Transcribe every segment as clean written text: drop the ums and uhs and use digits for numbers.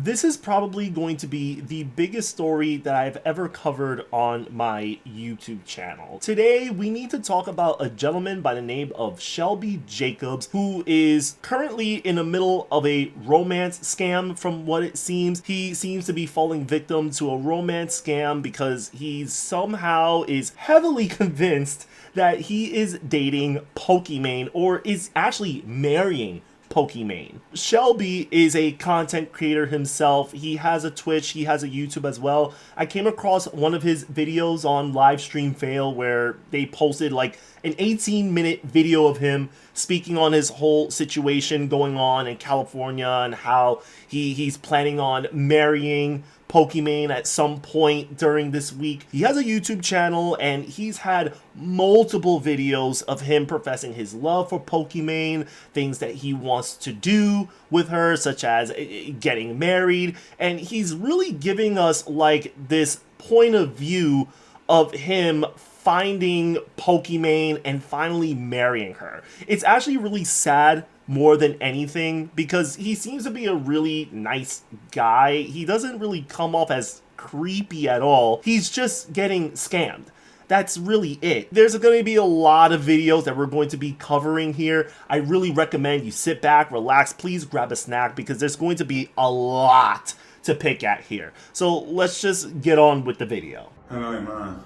This is probably going to be the biggest story that I've ever covered on my YouTube channel. Today, we need to talk about a gentleman by the name of Shelby Jacobs, who is currently in the middle of a romance scam. From what it seems, he seems to be falling victim to a romance scam because he somehow is heavily convinced that he is dating Pokimane, or is actually marrying Pokimane. Shelby is a content creator himself. He has a Twitch, he has a YouTube as well. I came across one of his videos on Livestream Fail where they posted like an 18-minute video of him speaking on his whole situation going on in California and how he's planning on marrying Pokimane at some point during this week. He has a YouTube channel and he's had multiple videos of him professing his love for Pokimane, things that he wants to do with her, such as getting married, and he's really giving us like this point of view of him finding Pokimane and finally marrying her. It's actually really sad more than anything because he seems to be a really nice guy. He doesn't really come off as creepy at all. He's just getting scammed. That's really it. There's going to be a lot of videos that we're going to be covering here. I really recommend you sit back, relax, please grab a snack because there's going to be a lot to pick at here. So let's just get on with the video. Hello, Iman,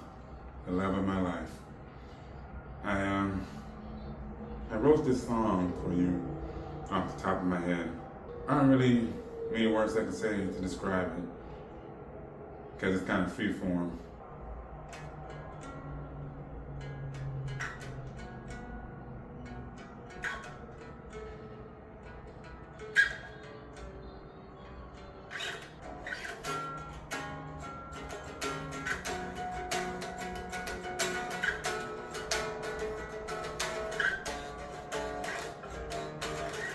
the love of my life. I wrote this song for you off the top of my head. I don't really many words I can say to describe it because it's kind of free form.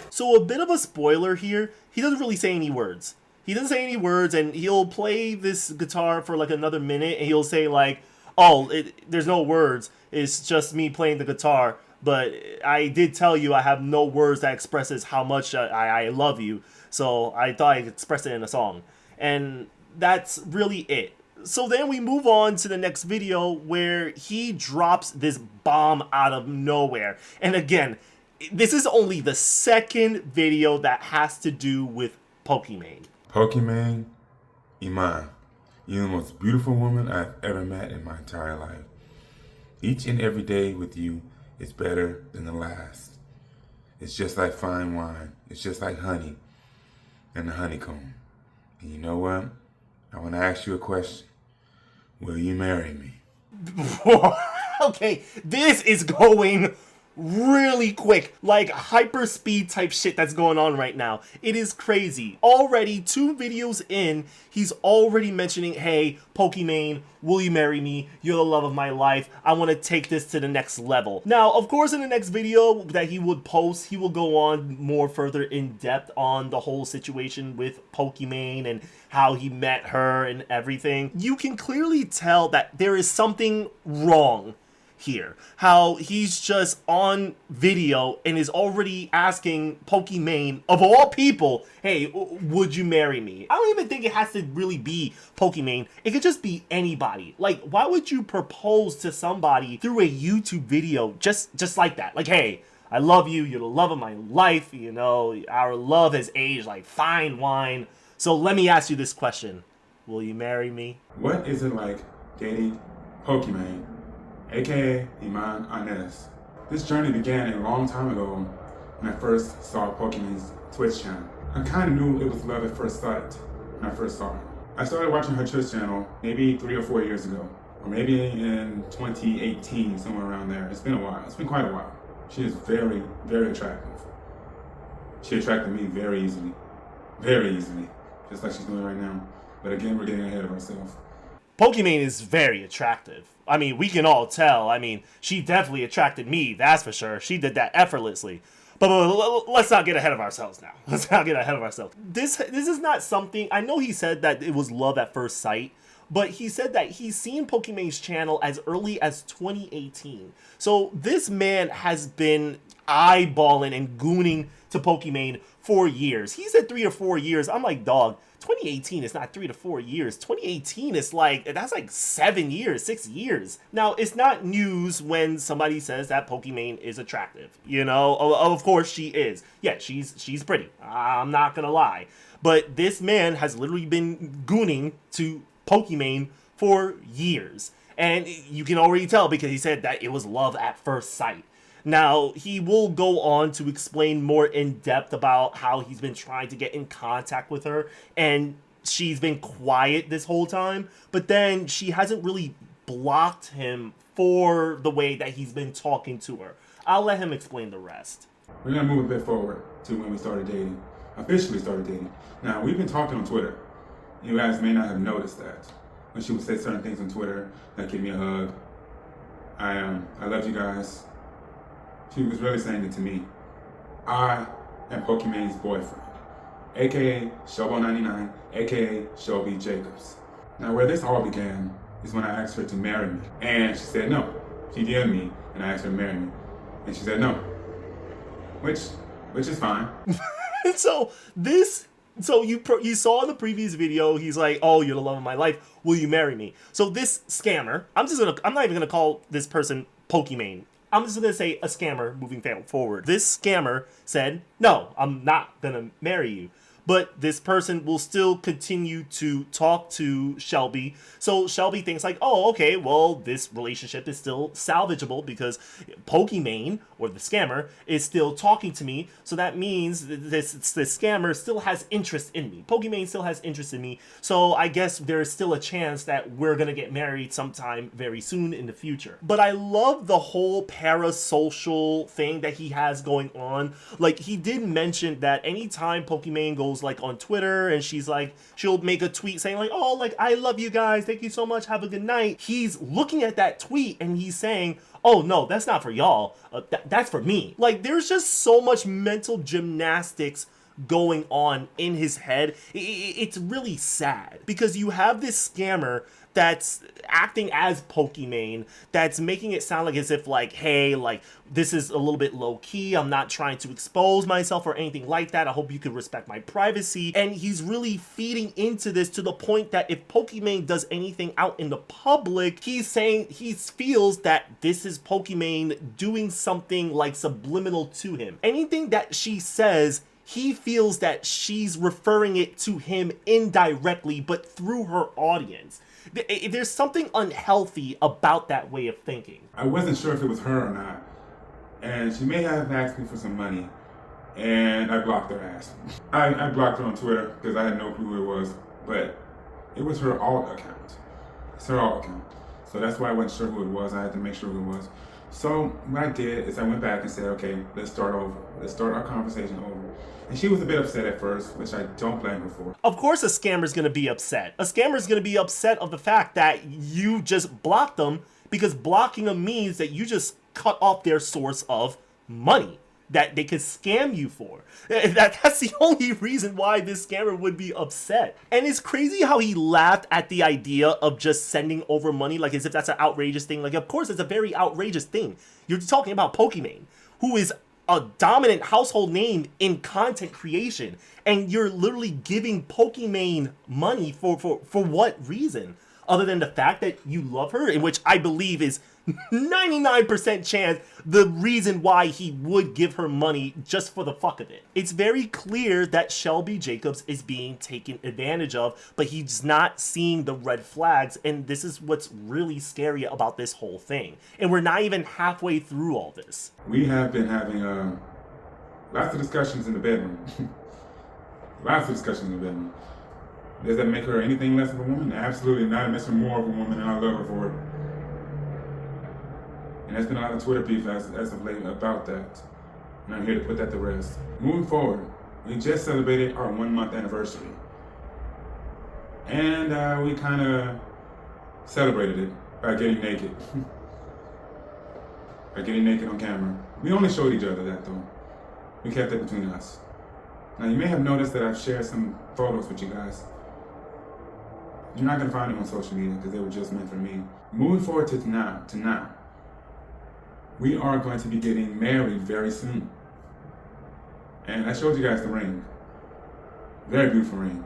So a bit of a spoiler here, he doesn't really say any words. He doesn't say any words, and he'll play this guitar for like another minute, and he'll say like, oh, there's no words, it's just me playing the guitar, but I did tell you I have no words that expresses how much I love you, so I thought I'd express it in a song. And that's really it. So then we move on to the next video where he drops this bomb out of nowhere. And again, this is only the second video that has to do with Pokimane. Pokimane, Iman, you're the most beautiful woman I've ever met in my entire life. Each and every day with you is better than the last. It's just like fine wine. It's just like honey and the honeycomb. And you know what? I want to ask you a question. Will you marry me? Okay, this is going really quick, like hyper speed type shit that's going on right now. It is crazy. Already 2 videos in, he's already mentioning, hey, Pokimane, will you marry me? You're the love of my life. I want to take this to the next level. Now, of course, in the next video that he would post, he will go on more further in depth on the whole situation with Pokimane and how he met her and everything. You can clearly tell that there is something wrong here. How he's just on video and is already asking Pokimane, of all people, hey, would you marry me? I don't even think it has to really be Pokimane. It could just be anybody. Like, why would you propose to somebody through a YouTube video just like that? Like, hey, I love you, you're the love of my life, you know, our love has aged like fine wine. So let me ask you this question. Will you marry me? What is it like dating Pokimane, aka Iman Ines? This journey began a long time ago when I first saw Pokimane's Twitch channel. I kind of knew it was love at first sight when I first saw her. I started watching her Twitch channel maybe 3 or 4 years ago, or maybe in 2018, somewhere around there. It's been a while. It's been quite a while. She is very, very attractive. She attracted me very easily, just like she's doing right now. But again, we're getting ahead of ourselves. Pokimane is very attractive. I mean, we can all tell. I mean, she definitely attracted me, that's for sure. She did that effortlessly. But let's not get ahead of ourselves now. Let's not get ahead of ourselves. This is not something... I know he said that it was love at first sight, but he said that he's seen Pokimane's channel as early as 2018. So this man has been eyeballing and gooning to Pokimane for years. He said 3 or 4 years. I'm like, dog, 2018 is not 3 to 4 years. 2018 is that's like 7 years, 6 years. Now, it's not news when somebody says that Pokimane is attractive. You know, of course she is. Yeah, she's pretty. I'm not gonna lie. But this man has literally been gooning to Pokimane for years. And you can already tell because he said that it was love at first sight. Now, he will go on to explain more in depth about how he's been trying to get in contact with her, and she's been quiet this whole time, but then she hasn't really blocked him for the way that he's been talking to her. I'll let him explain the rest. We're gonna move a bit forward to when we started dating, officially started dating. Now, we've been talking on Twitter. You guys may not have noticed that. When she would say certain things on Twitter, like give me a hug, I love you guys. She was really saying it to me. I am Pokimane's boyfriend, aka Showbo99, aka Shelby Jacobs. Now, where this all began is when I asked her to marry me, and she said no. She DM'd me, and I asked her to marry me, and she said no, which is fine. So you saw in the previous video, he's like, "Oh, you're the love of my life. Will you marry me?" So this scammer, I'm not even gonna call this person Pokimane. I'm just gonna say a scammer moving forward. This scammer said, "No, I'm not gonna marry you." But this person will still continue to talk to Shelby. So Shelby thinks like, oh, okay, well, this relationship is still salvageable because Pokimane, or the scammer, is still talking to me. So that means this scammer still has interest in me. Pokimane still has interest in me. So I guess there's still a chance that we're going to get married sometime very soon in the future. But I love the whole parasocial thing that he has going on. Like, he did mention that anytime Pokimane goes like on Twitter and she'll make a tweet saying like, oh, like, I love you guys, thank you so much, have a good night. He's looking at that tweet and he's saying, oh no, that's not for y'all, that's for me. Like, there's just so much mental gymnastics going on in his head. It's really sad because you have this scammer that's acting as Pokimane, that's making it sound like as if like, hey, like, this is a little bit low key, I'm not trying to expose myself or anything like that, I hope you could respect my privacy. And he's really feeding into this to the point that if Pokimane does anything out in the public, he's saying he feels that this is Pokimane doing something like subliminal to him. Anything that she says, he feels that she's referring it to him indirectly, but through her audience. There's something unhealthy about that way of thinking. I wasn't sure if it was her or not, and she may have asked me for some money, and I blocked her ass. I blocked her on Twitter because I had no clue who it was, but it was her alt account. It's her alt account. So that's why I wasn't sure who it was. I had to make sure who it was. So what I did is I went back and said, okay, let's start over. Let's start our conversation over. And she was a bit upset at first, which I don't blame her for. Of course a scammer's gonna be upset. A scammer's gonna be upset of the fact that you just blocked them, because blocking them means that you just cut off their source of money that they could scam you for. That's the only reason why this scammer would be upset. And it's crazy how he laughed at the idea of just sending over money, like as if that's an outrageous thing. Like, of course it's a very outrageous thing. You're talking about Pokimane, who is a dominant household name in content creation, and you're literally giving Pokimane money for what reason? Other than the fact that you love her, in which I believe is 99% chance the reason why he would give her money just for the fuck of it. It's very clear that Shelby Jacobs is being taken advantage of, but he's not seeing the red flags, and this is what's really scary about this whole thing. And we're not even halfway through all this. We have been having lots of discussions in the bedroom. Lots of discussions in the bedroom. Does that make her anything less of a woman? Absolutely not. It makes her more of a woman, and I love her for it. And there's been a lot of Twitter beef as of late about that. And I'm here to put that to rest. Moving forward, we just celebrated our 1 month anniversary. And we kind of celebrated it by getting naked. By getting naked on camera. We only showed each other that though. We kept it between us. Now you may have noticed that I've shared some photos with you guys. You're not going to find them on social media because they were just meant for me. Moving forward to now. We are going to be getting married very soon. And I showed you guys the ring. Very beautiful ring.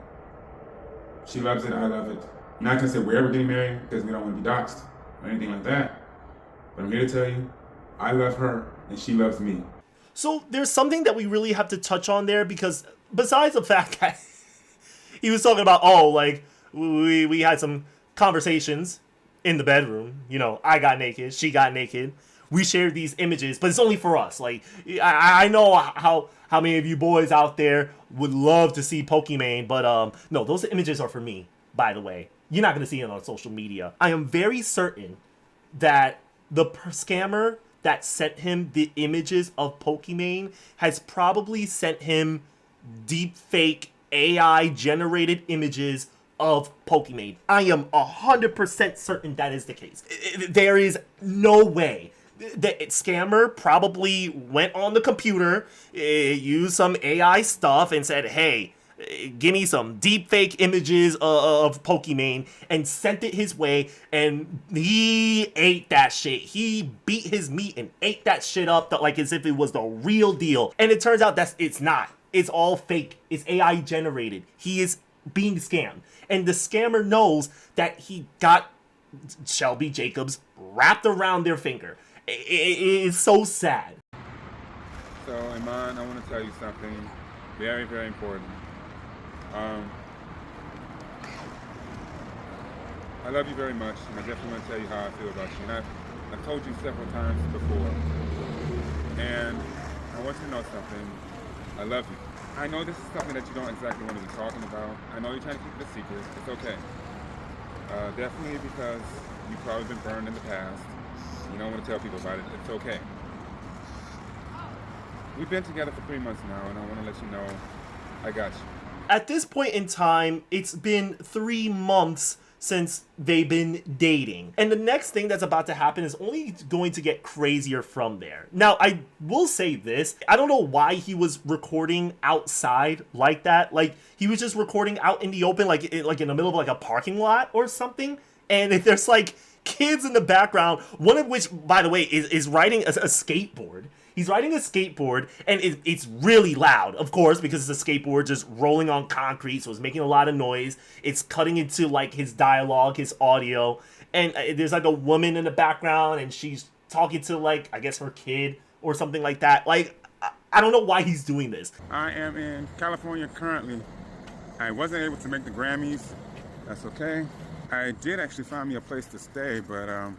She loves it, I love it. I'm not gonna say we're ever getting married because we don't want to be doxxed or anything like that. But I'm here to tell you, I love her and she loves me. So there's something that we really have to touch on there, because besides the fact that he was talking about, oh, like, we had some conversations in the bedroom. You know, I got naked, she got naked. We shared these images, but it's only for us. Like, I know how many of you boys out there would love to see Pokimane, but no, those images are for me, by the way. You're not going to see it on social media. I am very certain that the scammer that sent him the images of Pokimane has probably sent him deep fake AI generated images of Pokimane. I am 100% certain that is the case. There is no way. The scammer probably went on the computer, used some AI stuff, and said, hey, give me some deep fake images of Pokimane, and sent it his way, and he ate that shit. He beat his meat and ate that shit up like as if it was the real deal. And it turns out it's not. It's all fake. It's AI generated. He is being scammed. And the scammer knows that he got Shelby Jacobs wrapped around their finger. It is so sad. So, Iman, I want to tell you something very, very important. I love you very much, and I definitely want to tell you how I feel about you. And I've told you several times before, and I want you to know something. I love you. I know this is something that you don't exactly want to be talking about. I know you're trying to keep it a secret. It's okay. Definitely because you've probably been burned in the past. You don't want to tell people about it. It's okay. We've been together for 3 months now, and I want to let you know I got you. At this point in time, it's been 3 months since they've been dating. And the next thing that's about to happen is only going to get crazier from there. Now, I will say this. I don't know why he was recording outside like that. Like, he was just recording out in the open, like in the middle of like a parking lot or something. And if there's like kids in the background, one of which, by the way, is riding a skateboard. He's riding a skateboard, and it's really loud, of course, because it's a skateboard just rolling on concrete, so it's making a lot of noise. It's cutting into, like, his dialogue, his audio, and there's, like, a woman in the background, and she's talking to, like, I guess her kid or something like that. Like, I don't know why he's doing this. I am in California currently. I wasn't able to make the Grammys. That's okay. I did actually find me a place to stay, but I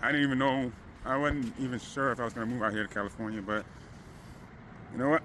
didn't even know. I wasn't even sure if I was going to move out here to California, but you know what?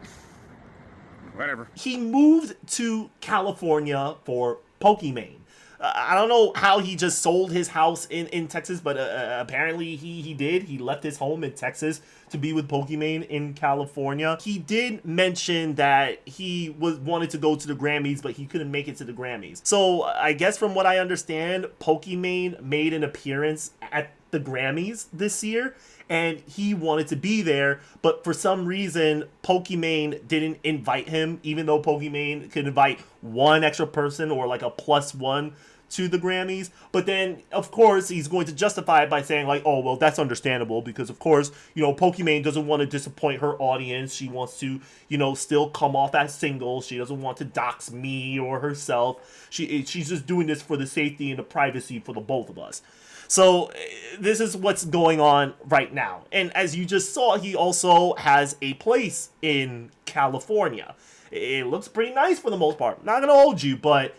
Whatever. He moved to California for Pokimane. I don't know how he just sold his house in Texas, but apparently he did. He left his home in Texas to be with Pokimane in California. He did mention that he wanted to go to the Grammys, but he couldn't make it to the Grammys. So I guess from what I understand, Pokimane made an appearance at the Grammys this year, and he wanted to be there, but for some reason Pokimane didn't invite him, even though Pokimane could invite one extra person or like a +1 to the Grammys. But then of course he's going to justify it by saying like, oh well, that's understandable because of course, you know, Pokimane doesn't want to disappoint her audience. She wants to, you know, still come off as single. She doesn't want to dox me or herself. She's just doing this for the safety and the privacy for the both of us. So this is what's going on right now. And as you just saw, he also has a place in California. It looks pretty nice for the most part. Not gonna hold you, but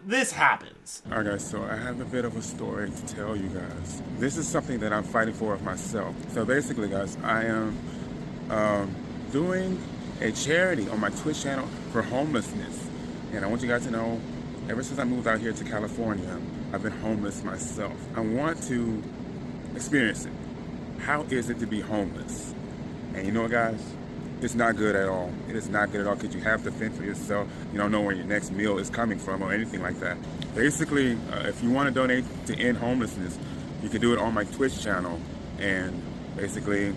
this happens. Alright guys, so I have a bit of a story to tell you guys. This is something that I'm fighting for myself. So basically guys, I am doing a charity on my Twitch channel for homelessness. And I want you guys to know, ever since I moved out here to California, I've been homeless myself. I want to experience it. How is it to be homeless? And you know what, guys? It's not good at all. It is not good at all because you have to fend for yourself. You don't know where your next meal is coming from or anything like that. Basically, if you want to donate to end homelessness, you can do it on my Twitch channel and basically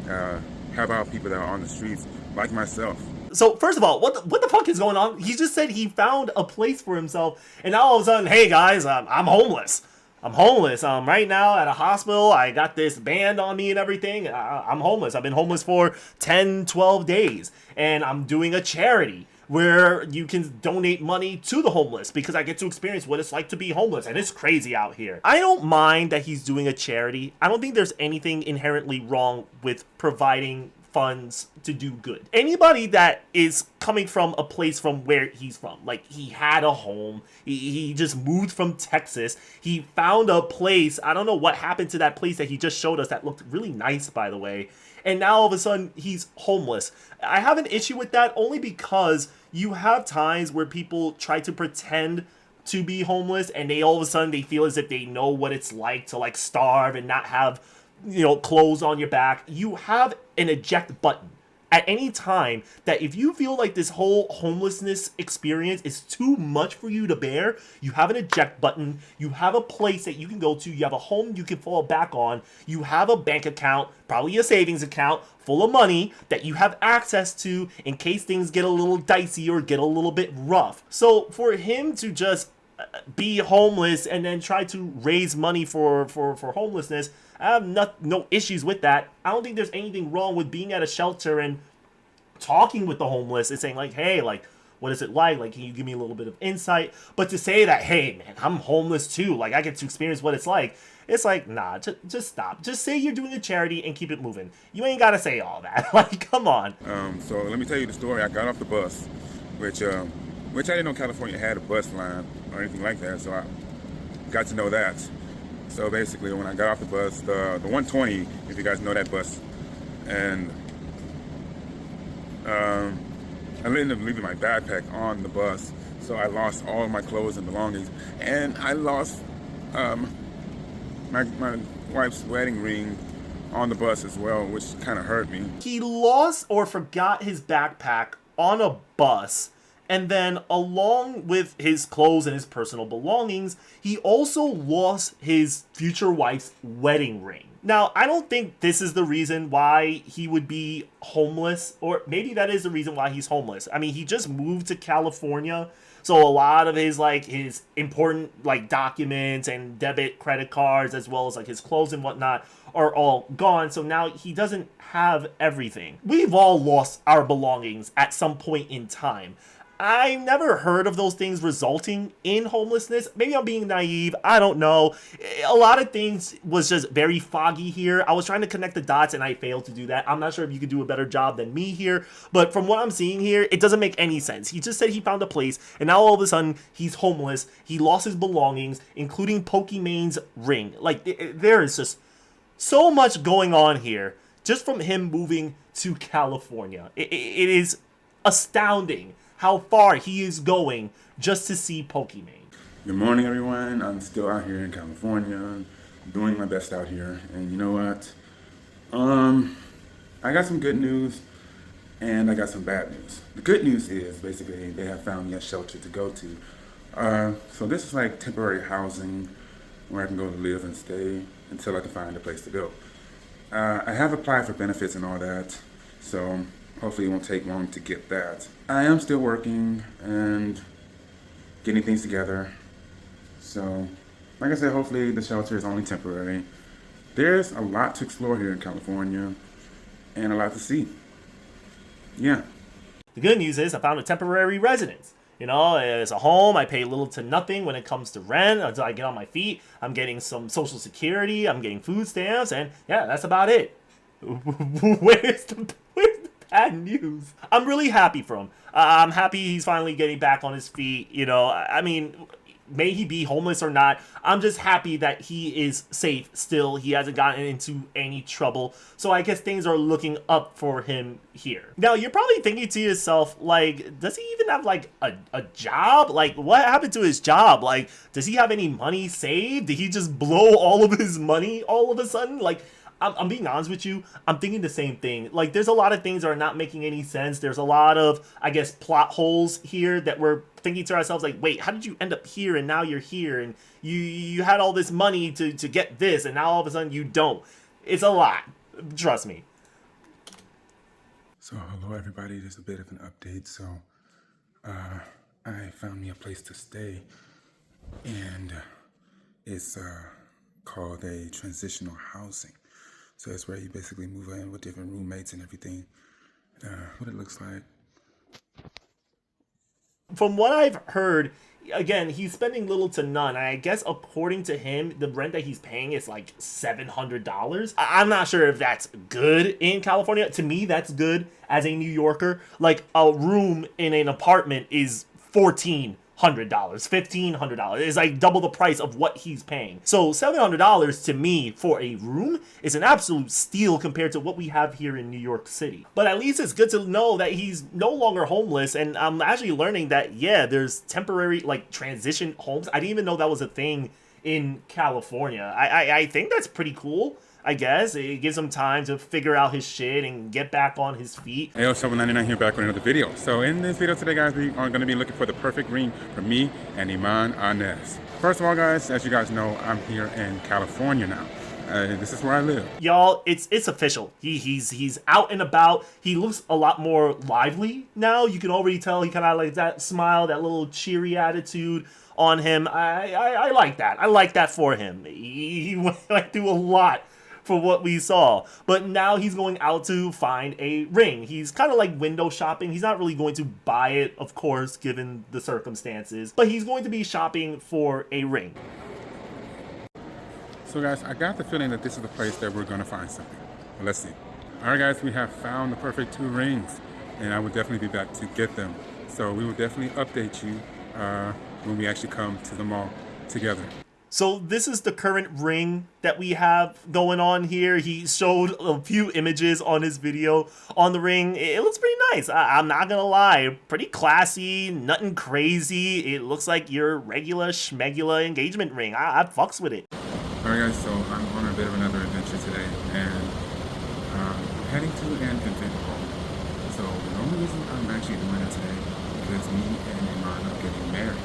help out people that are on the streets like myself. So first of all, what the fuck is going on? He just said he found a place for himself, and now all of a sudden, hey guys, I'm homeless. I'm homeless. Right now at a hospital. I got this band on me and everything. I'm homeless. I've been homeless for 10, 12 days, and I'm doing a charity. where you can donate money to the homeless because I get to experience what it's like to be homeless, and it's crazy out here. I don't mind that he's doing a charity. I don't think there's anything inherently wrong with providing funds to do good. Anybody that is coming from a place from where he's from, like he had a home, he just moved from Texas, he found a place. I don't know what happened to that place that he just showed us that looked really nice, by the way. And now all of a sudden he's homeless. I have an issue with that only because you have times where people try to pretend to be homeless and they all of a sudden they feel as if they know what it's like to like starve and not have, you know, clothes on your back. You have an eject button at any time that if you feel like this whole homelessness experience is too much for you to bear, you have an eject button, you have a place that you can go to, you have a home you can fall back on, you have a bank account, probably a savings account full of money that you have access to in case things get a little dicey or get a little bit rough. So for him to just be homeless and then try to raise money for homelessness, I have no issues with that. I don't think there's anything wrong with being at a shelter and talking with the homeless and saying like, hey, like, what is it like? Like, can you give me a little bit of insight? But to say that, hey, man, I'm homeless too. Like, I get to experience what it's like. It's like, nah, just stop. Just say you're doing a charity and keep it moving. You ain't got to say all that. Like, come on. So let me tell you the story. I got off the bus, which I didn't know California had a bus line or anything like that. So I got to know that. So basically, when I got off the bus, the 120, if you guys know that bus, and I ended up leaving my backpack on the bus, so I lost all of my clothes and belongings, and I lost my wife's wedding ring on the bus as well, which kind of hurt me. He lost or forgot his backpack on a bus. And then along with his clothes and his personal belongings, he also lost his future wife's wedding ring. Now, I don't think this is the reason why he would be homeless, or maybe that is the reason why he's homeless. I mean, he just moved to California, so a lot of his his important documents and debit credit cards, as well as his clothes and whatnot, are all gone. So now he doesn't have everything. We've all lost our belongings at some point in time. I never heard of those things resulting in homelessness. Maybe I'm being naive. I don't know. A lot of things was just very foggy here. I was trying to connect the dots and I failed to do that. I'm not sure if you could do a better job than me here, but from what I'm seeing here, it doesn't make any sense. He just said he found a place and now all of a sudden he's homeless. He lost his belongings, including Pokimane's ring. There is just so much going on here just from him moving to California. It is astounding how far he is going just to see Pokimane. Good morning, everyone. I'm still out here in California, doing my best out here. And you know what? I got some good news and I got some bad news. The good news is basically they have found me a shelter to go to. So this is like temporary housing where I can go to live and stay until I can find a place to go. I have applied for benefits and all that, so hopefully it won't take long to get that. I am still working and getting things together. So, like I said, hopefully the shelter is only temporary. There's a lot to explore here in California and a lot to see. Yeah. The good news is I found a temporary residence. You know, it's a home. I pay little to nothing when it comes to rent until I get on my feet. I'm getting some Social Security. I'm getting food stamps. And yeah, that's about it. Where's the bad news? I'm really happy for him. I'm happy he's finally getting back on his feet. You know, I mean, may he be homeless or not, I'm just happy that he is safe still. He hasn't gotten into any trouble. So I guess things are looking up for him here. Now, you're probably thinking to yourself, does he even have, a job? What happened to his job? Does he have any money saved? Did he just blow all of his money all of a sudden? I'm being honest with you. I'm thinking the same thing. There's a lot of things that are not making any sense. There's a lot of, I guess, plot holes here that we're thinking to ourselves, wait, how did you end up here and now you're here and you had all this money to get this and now all of a sudden you don't. It's a lot. Trust me. So, hello everybody. There's a bit of an update. So, I found me a place to stay and it's called a transitional housing. So it's where you basically move in with different roommates and everything. What it looks like. from what I've heard, again, he's spending little to none. I guess according to him, the rent that he's paying is like $700. I'm not sure if that's good in California. To me, that's good as a New Yorker. Like, a room in an apartment is $1,400, $1,500. It's like double the price of what he's paying. So $700 to me for a room is an absolute steal compared to what we have here in New York City. But at least it's good to know that he's no longer homeless, and I'm actually learning that, yeah, there's temporary, like, transition homes. I didn't even know that was a thing in California. I think that's pretty cool. I guess it gives him time to figure out his shit and get back on his feet. Hey, Shovel99 here, back with another video. So in this video today, guys, we are going to be looking for the perfect ring for me and Iman Anez. First of all, guys, as you guys know, I'm here in California now. This is where I live. Y'all, it's official. He's out and about. He looks a lot more lively now. You can already tell he kind of like that smile, that little cheery attitude on him. I like that. I like that for him. He went like through a lot for what we saw, but now he's going out to find a ring. He's kind of like window shopping. He's not really going to buy it, of course, given the circumstances, but he's going to be shopping for a ring. So guys, I got the feeling that this is the place that we're going to find something. Well, let's see. All right, guys, we have found the perfect 2 rings, and I will definitely be back to get them. So we will definitely update you when we actually come to the mall together. So this is the current ring that we have going on here. He showed a few images on his video on the ring. It looks pretty nice. I'm not gonna lie. Pretty classy, nothing crazy. It looks like your regular schmegula engagement ring. I fucks with it. Alright guys, so I'm on a bit of another adventure today, and I'm heading to an event hall. So the only reason I'm actually doing it today is because me and Iman are getting married.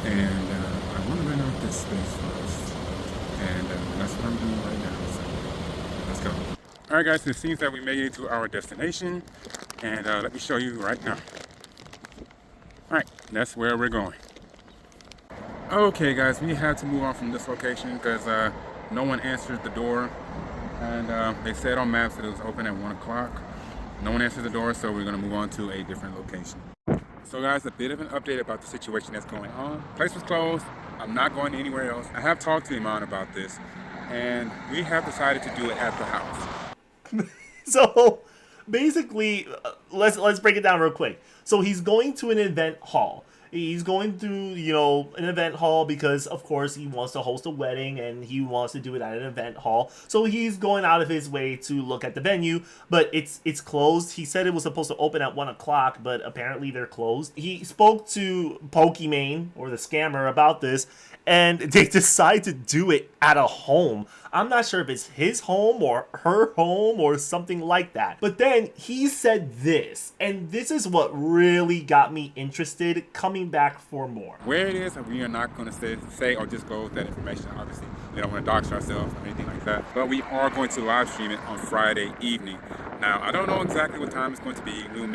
And I want to rent out this space for us. And that's what I'm doing right now. So let's go. Alright guys, it seems that we made it to our destination. And let me show you right now. Alright, that's where we're going. Okay guys, we had to move on from this location because no one answered the door. And they said on maps that it was open at 1 o'clock. No one answered the door, so we're going to move on to a different location. So guys, a bit of an update about the situation that's going on. Place was closed. I'm not going anywhere else. I have talked to Iman about this, and we have decided to do it at the house. So basically, let's break it down real quick. So he's going to an event hall. He's going through, you know, an event hall because, of course, he wants to host a wedding and he wants to do it at an event hall. So he's going out of his way to look at the venue, but it's closed. He said it was supposed to open at 1 o'clock, but apparently they're closed. He spoke to Pokimane, or the scammer, about this, and they decide to do it at a home. I'm not sure if it's his home or her home or something like that. But then he said this, and this is what really got me interested, coming back for more. Where it is, we are not going to say or disclose that information, obviously. We don't want to dox ourselves or anything like that. But we are going to live stream it on Friday evening. Now, I don't know exactly what time it's going to be. We'll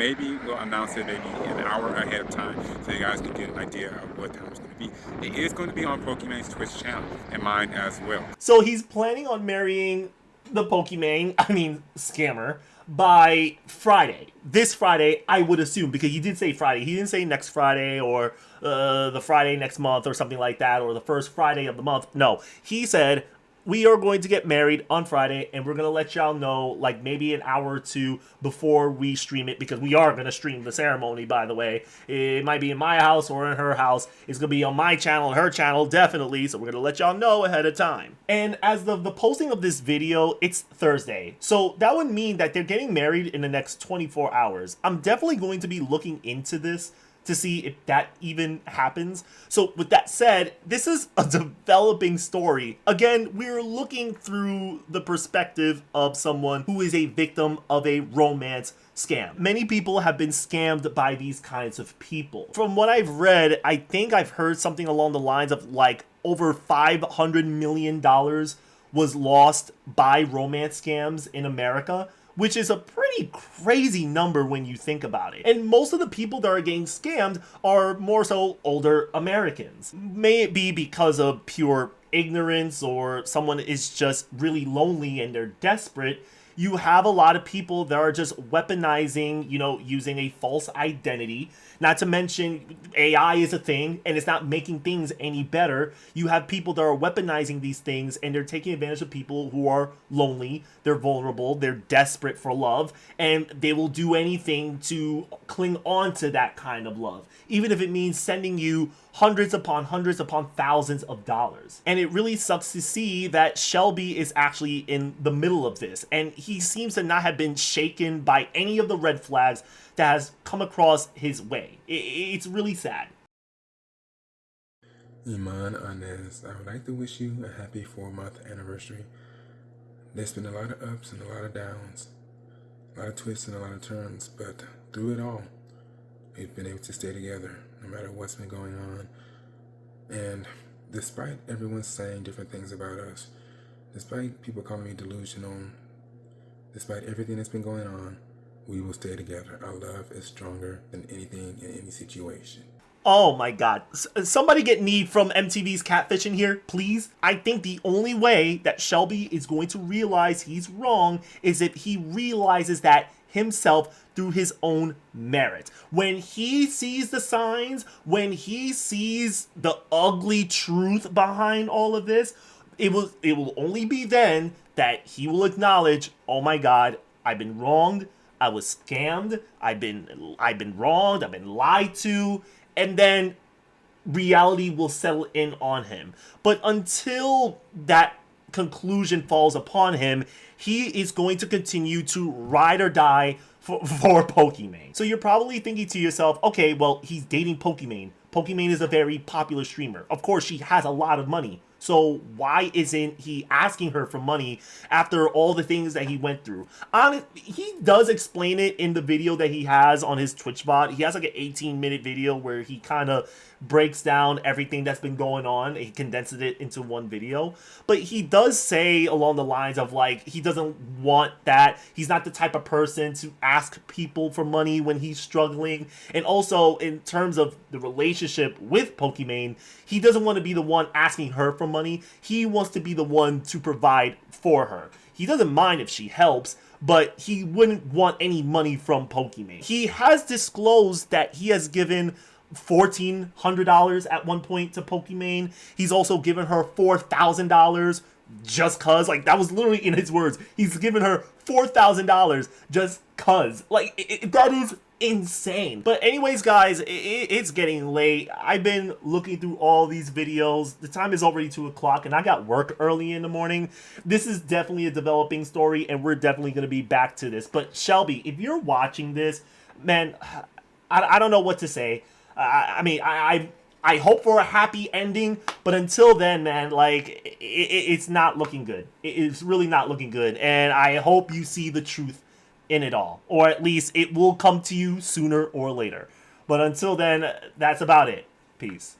announce it maybe an hour ahead of time so you guys can get an idea of what time it's going to be. It is going to be on Pokimane's Twitch channel and mine as well. So he's planning on marrying the scammer, by Friday. This Friday, I would assume, because he did say Friday. He didn't say next Friday or the Friday next month or something like that, or the first Friday of the month. No, he said, we are going to get married on Friday, and we're going to let y'all know, like, maybe an hour or two before we stream it, because we are going to stream the ceremony, by the way. It might be in my house or in her house. It's going to be on my channel and her channel, definitely, so we're going to let y'all know ahead of time. And as the posting of this video, it's Thursday. So that would mean that they're getting married in the next 24 hours. I'm definitely going to be looking into this to see if that even happens. So with that said, this is a developing story. Again, we're looking through the perspective of someone who is a victim of a romance scam. Many people have been scammed by these kinds of people. From what I've read, I think I've heard something along the lines of like over $500 million was lost by romance scams in America, which is a pretty crazy number when you think about it. And most of the people that are getting scammed are more so older Americans. May it be because of pure ignorance or someone is just really lonely and they're desperate. You have a lot of people that are just weaponizing, you know, using a false identity. Not to mention AI is a thing and it's not making things any better. You have people that are weaponizing these things and they're taking advantage of people who are lonely, they're vulnerable, they're desperate for love, and they will do anything to cling on to that kind of love, even if it means sending you hundreds upon thousands of dollars. And it really sucks to see that Shelby is actually in the middle of this, and he seems to not have been shaken by any of the red flags that has come across his way. It's really sad. Iman Anez, I would like to wish you a happy 4-month anniversary. There's been a lot of ups and a lot of downs, a lot of twists and a lot of turns, but through it all, we've been able to stay together no matter what's been going on. And despite everyone saying different things about us, despite people calling me delusional, despite everything that's been going on, we will stay together. Our love is stronger than anything in any situation. Oh my god. Somebody get Need from MTV's Catfish in here, please. I think the only way that Shelby is going to realize he's wrong is if he realizes that himself through his own merit. When he sees the signs, when he sees the ugly truth behind all of this, it will only be then that he will acknowledge, oh my god, I've been wronged, I was scammed, I've been wronged, I've been lied to, and then reality will settle in on him. But until that conclusion falls upon him, he is going to continue to ride or die for Pokimane. So you're probably thinking to yourself, okay, well, he's dating Pokimane. Pokimane is a very popular streamer. Of course, she has a lot of money. So why isn't he asking her for money after all the things that he went through? He does explain it in the video that he has on his Twitch bot. He has like an 18-minute video where he kind of breaks down everything that's been going on. He condenses it into one video. But he does say along the lines of like, he doesn't want that. He's not the type of person to ask people for money when he's struggling. And also in terms of the relationship with Pokimane, he doesn't want to be the one asking her for money. He wants to be the one to provide for her. He doesn't mind if she helps, but he wouldn't want any money from Pokimane. He has disclosed that he has given $1,400 at one point to Pokimane. He's also given her $4,000 just cuz. Like, that was literally in his words. He's given her $4,000 just cuz. Like, that is insane. But anyways, guys, it's getting late. I've been looking through all these videos. The time is already 2 o'clock and I got work early in the morning. This is definitely a developing story and we're definitely going to be back to this. But Shelby, if you're watching this, man, I don't know what to say. I mean, I hope for a happy ending, but until then, man, like, it's not looking good. It's really not looking good, and I hope you see the truth in it all, or at least it will come to you sooner or later. But until then, that's about it. Peace.